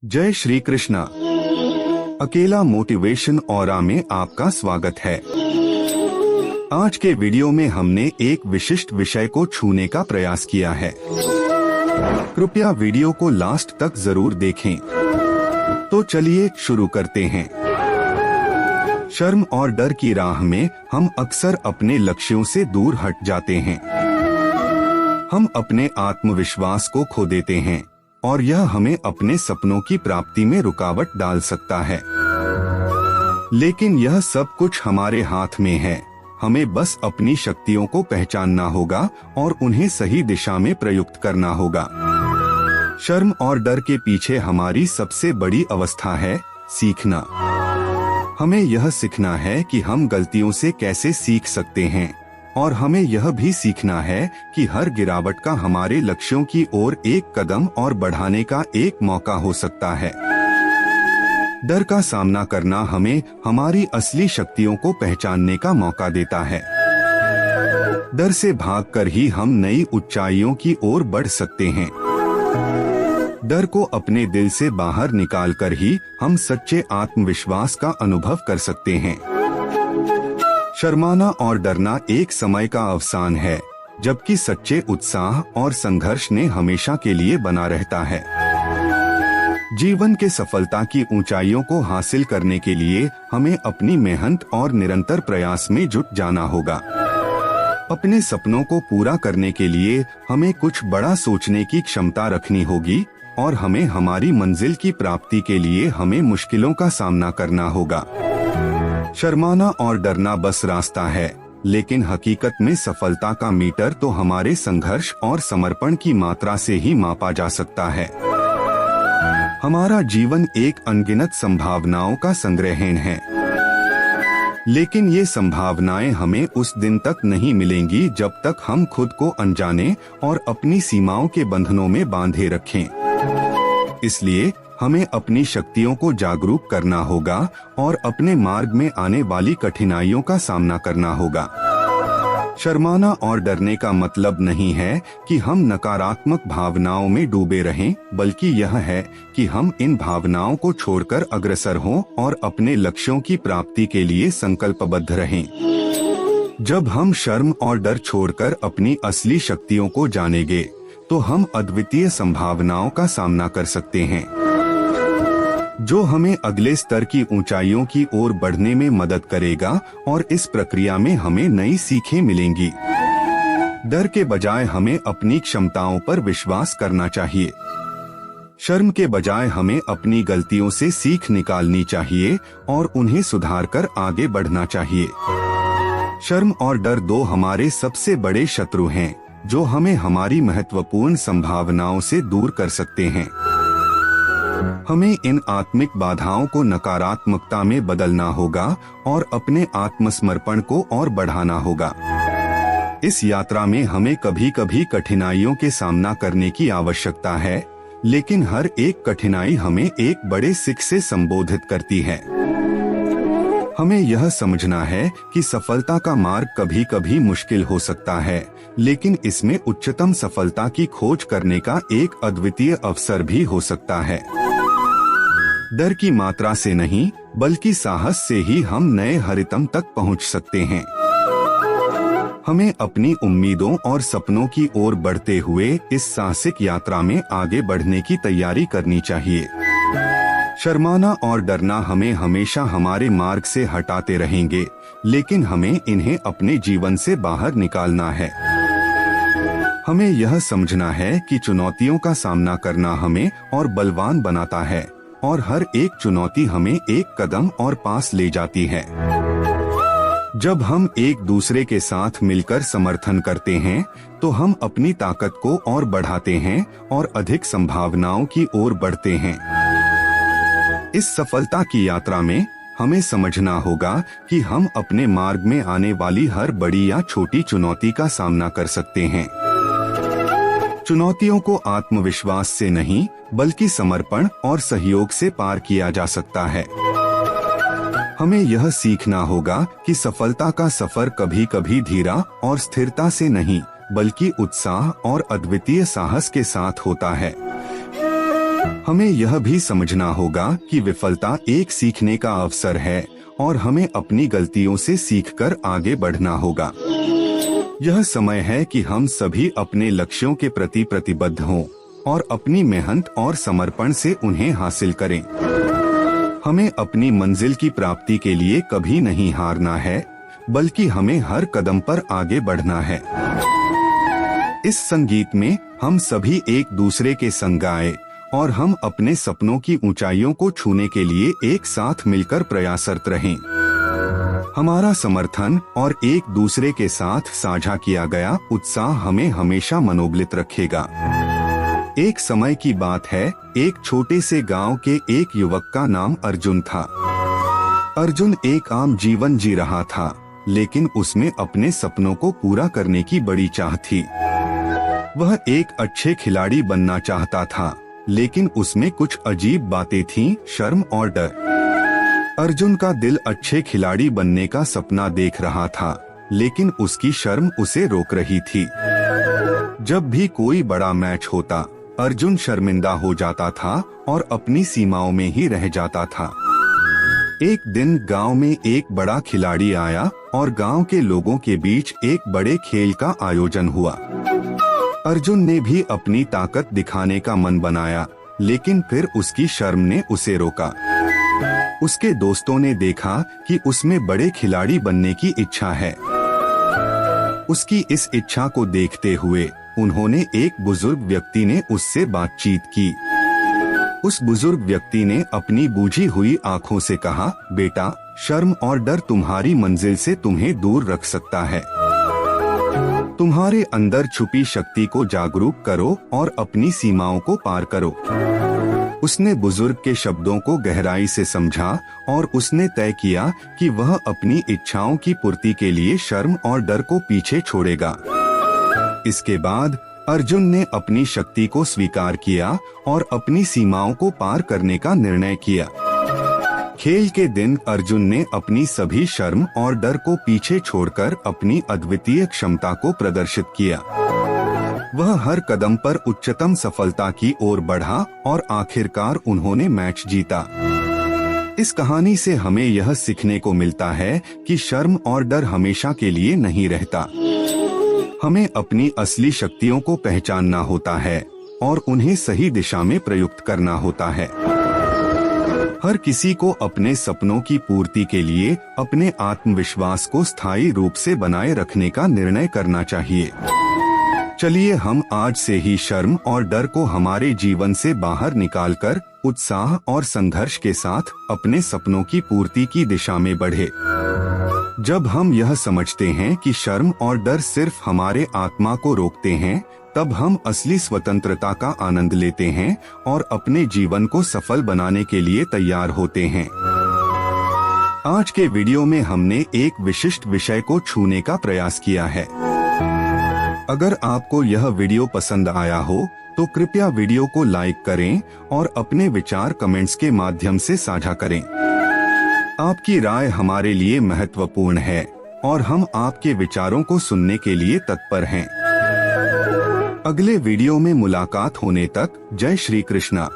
जय श्री कृष्णा। अकेला motivation aura में आपका स्वागत है। आज के वीडियो में हमने एक विशिष्ट विषय को छूने का प्रयास किया है। कृपया वीडियो को लास्ट तक जरूर देखें। तो चलिए शुरू करते हैं। शर्म और डर की राह में हम अक्सर अपने लक्ष्यों से दूर हट जाते हैं। हम अपने आत्मविश्वास को खो देते हैं और यह हमें अपने सपनों की प्राप्ति में रुकावट डाल सकता है। लेकिन यह सब कुछ हमारे हाथ में है। हमें बस अपनी शक्तियों को पहचानना होगा और उन्हें सही दिशा में प्रयुक्त करना होगा। शर्म और डर के पीछे हमारी सबसे बड़ी अवस्था है सीखना। हमें यह सीखना है कि हम गलतियों से कैसे सीख सकते हैं और हमें यह भी सीखना है कि हर गिरावट का हमारे लक्ष्यों की ओर एक कदम और बढ़ाने का एक मौका हो सकता है। डर का सामना करना हमें हमारी असली शक्तियों को पहचानने का मौका देता है। डर से भागकर ही हम नई ऊंचाइयों की ओर बढ़ सकते हैं। डर को अपने दिल से बाहर निकालकर ही हम सच्चे आत्मविश्वास का अनुभव कर सकते हैं। शर्माना और डरना एक समय का अवसान है, जबकि सच्चे उत्साह और संघर्ष ने हमेशा के लिए बना रहता है। जीवन के सफलता की ऊंचाइयों को हासिल करने के लिए हमें अपनी मेहनत और निरंतर प्रयास में जुट जाना होगा। अपने सपनों को पूरा करने के लिए हमें कुछ बड़ा सोचने की क्षमता रखनी होगी और हमें हमारी मंजिल की प्राप्ति के लिए हमें मुश्किलों का सामना करना होगा। शर्माना और डरना बस रास्ता है, लेकिन हकीकत में सफलता का मीटर तो हमारे संघर्ष और समर्पण की मात्रा से ही मापा जा सकता है। हमारा जीवन एक अनगिनत संभावनाओं का संग्रहण है, लेकिन ये संभावनाएं हमें उस दिन तक नहीं मिलेंगी जब तक हम खुद को अनजाने और अपनी सीमाओं के बंधनों में बांधे रखें। इसलिए हमें अपनी शक्तियों को जागरूक करना होगा और अपने मार्ग में आने वाली कठिनाइयों का सामना करना होगा। शर्माना और डरने का मतलब नहीं है कि हम नकारात्मक भावनाओं में डूबे रहें, बल्कि यह है कि हम इन भावनाओं को छोड़कर अग्रसर हों और अपने लक्ष्यों की प्राप्ति के लिए संकल्पबद्ध रहें। जब हम शर्म और डर छोड़कर अपनी असली शक्तियों को जानेंगे, तो हम अद्वितीय संभावनाओं का सामना कर सकते हैं, जो हमें अगले स्तर की ऊंचाइयों की ओर बढ़ने में मदद करेगा और इस प्रक्रिया में हमें नई सीखें मिलेंगी। डर के बजाय हमें अपनी क्षमताओं पर विश्वास करना चाहिए। शर्म के बजाय हमें अपनी गलतियों से सीख निकालनी चाहिए और उन्हें सुधारकर आगे बढ़ना चाहिए। शर्म और डर दो हमारे सबसे बड़े शत्रु हैं, जो हमें हमारी महत्वपूर्ण संभावनाओं से दूर कर सकते हैं। हमें इन आत्मिक बाधाओं को नकारात्मकता में बदलना होगा और अपने आत्मसमर्पण को और बढ़ाना होगा। इस यात्रा में हमें कभी कभी कठिनाइयों के सामना करने की आवश्यकता है, लेकिन हर एक कठिनाई हमें एक बड़े सीख से संबोधित करती है। हमें यह समझना है कि सफलता का मार्ग कभी कभी मुश्किल हो सकता है, लेकिन इसमें उच्चतम सफलता की खोज करने का एक अद्वितीय अवसर भी हो सकता है। डर की मात्रा से नहीं, बल्कि साहस से ही हम नए हरितम तक पहुंच सकते हैं। हमें अपनी उम्मीदों और सपनों की ओर बढ़ते हुए इस साहसिक यात्रा में आगे बढ़ने की तैयारी करनी चाहिए। शर्माना और डरना हमें हमेशा हमारे मार्ग से हटाते रहेंगे, लेकिन हमें इन्हें अपने जीवन से बाहर निकालना है। हमें यह समझना है कि चुनौतियों का सामना करना हमें और बलवान बनाता है और हर एक चुनौती हमें एक कदम और पास ले जाती है। जब हम एक दूसरे के साथ मिलकर समर्थन करते हैं, तो हम अपनी ताकत को और बढ़ाते हैं और अधिक संभावनाओं की ओर बढ़ते हैं। इस सफलता की यात्रा में हमें समझना होगा कि हम अपने मार्ग में आने वाली हर बड़ी या छोटी चुनौती का सामना कर सकते हैं। चुनौतियों को आत्मविश्वास से नहीं, बल्कि समर्पण और सहयोग से पार किया जा सकता है। हमें यह सीखना होगा कि सफलता का सफर कभी कभी धीरा और स्थिरता से नहीं, बल्कि उत्साह और अद्वितीय साहस के साथ होता है। हमें यह भी समझना होगा कि विफलता एक सीखने का अवसर है और हमें अपनी गलतियों से सीखकर आगे बढ़ना होगा। यह समय है कि हम सभी अपने लक्ष्यों के प्रति प्रतिबद्ध हों और अपनी मेहनत और समर्पण से उन्हें हासिल करें। हमें अपनी मंजिल की प्राप्ति के लिए कभी नहीं हारना है, बल्कि हमें हर कदम पर आगे बढ़ना है। इस संगीत में हम सभी एक दूसरे के संग गाएं और हम अपने सपनों की ऊंचाइयों को छूने के लिए एक साथ मिलकर प्रयासरत रहें। हमारा समर्थन और एक दूसरे के साथ साझा किया गया उत्साह हमें हमेशा मनोबलित रखेगा। एक समय की बात है, एक छोटे से गांव के एक युवक का नाम अर्जुन था। अर्जुन एक आम जीवन जी रहा था, लेकिन उसमें अपने सपनों को पूरा करने की बड़ी चाह थी। वह एक अच्छे खिलाड़ी बनना चाहता था, लेकिन उसमें कुछ अजीब बातें थीं, शर्म और डर। अर्जुन का दिल अच्छे खिलाड़ी बनने का सपना देख रहा था, लेकिन उसकी शर्म उसे रोक रही थी। जब भी कोई बड़ा मैच होता, अर्जुन शर्मिंदा हो जाता था और अपनी सीमाओं में ही रह जाता था। एक दिन गांव में एक बड़ा खिलाड़ी आया और गांव के लोगों के बीच एक बड़े खेल का आयोजन हुआ। अर्जुन ने भी अपनी ताकत दिखाने का मन बनाया, लेकिन फिर उसकी शर्म ने उसे रोका। उसके दोस्तों ने देखा कि उसमें बड़े खिलाड़ी बनने की इच्छा है। उसकी इस इच्छा को देखते हुए उन्होंने एक बुजुर्ग व्यक्ति ने उससे बातचीत की। उस बुजुर्ग व्यक्ति ने अपनी बूझी हुई आंखों से कहा, बेटा, शर्म और डर तुम्हारी मंजिल से तुम्हें दूर रख सकता है। तुम्हारे अंदर छुपी शक्ति को जागरूक करो और अपनी सीमाओं को पार करो। उसने बुजुर्ग के शब्दों को गहराई से समझा और उसने तय किया कि वह अपनी इच्छाओं की पूर्ति के लिए शर्म और डर को पीछे छोड़ेगा। इसके बाद अर्जुन ने अपनी शक्ति को स्वीकार किया और अपनी सीमाओं को पार करने का निर्णय किया। खेल के दिन अर्जुन ने अपनी सभी शर्म और डर को पीछे छोड़कर अपनी अद्वितीय क्षमता को प्रदर्शित किया। वह हर कदम पर उच्चतम सफलता की ओर बढ़ा और आखिरकार उन्होंने मैच जीता। इस कहानी से हमें यह सीखने को मिलता है कि शर्म और डर हमेशा के लिए नहीं रहता। हमें अपनी असली शक्तियों को पहचानना होता है और उन्हें सही दिशा में प्रयुक्त करना होता है। हर किसी को अपने सपनों की पूर्ति के लिए अपने आत्मविश्वास को स्थायी रूप से बनाए रखने का निर्णय करना चाहिए। चलिए हम आज से ही शर्म और डर को हमारे जीवन से बाहर निकालकर उत्साह और संघर्ष के साथ अपने सपनों की पूर्ति की दिशा में बढ़े। जब हम यह समझते हैं कि शर्म और डर सिर्फ हमारे आत्मा को रोकते हैं, तब हम असली स्वतंत्रता का आनंद लेते हैं और अपने जीवन को सफल बनाने के लिए तैयार होते हैं। आज के वीडियो में हमने एक विशिष्ट विषय को छूने का प्रयास किया है। अगर आपको यह वीडियो पसंद आया हो तो कृपया वीडियो को लाइक करें और अपने विचार कमेंट्स के माध्यम से साझा करें। आपकी राय हमारे लिए महत्वपूर्ण है और हम आपके विचारों को सुनने के लिए तत्पर हैं। अगले वीडियो में मुलाकात होने तक जय श्री कृष्णा।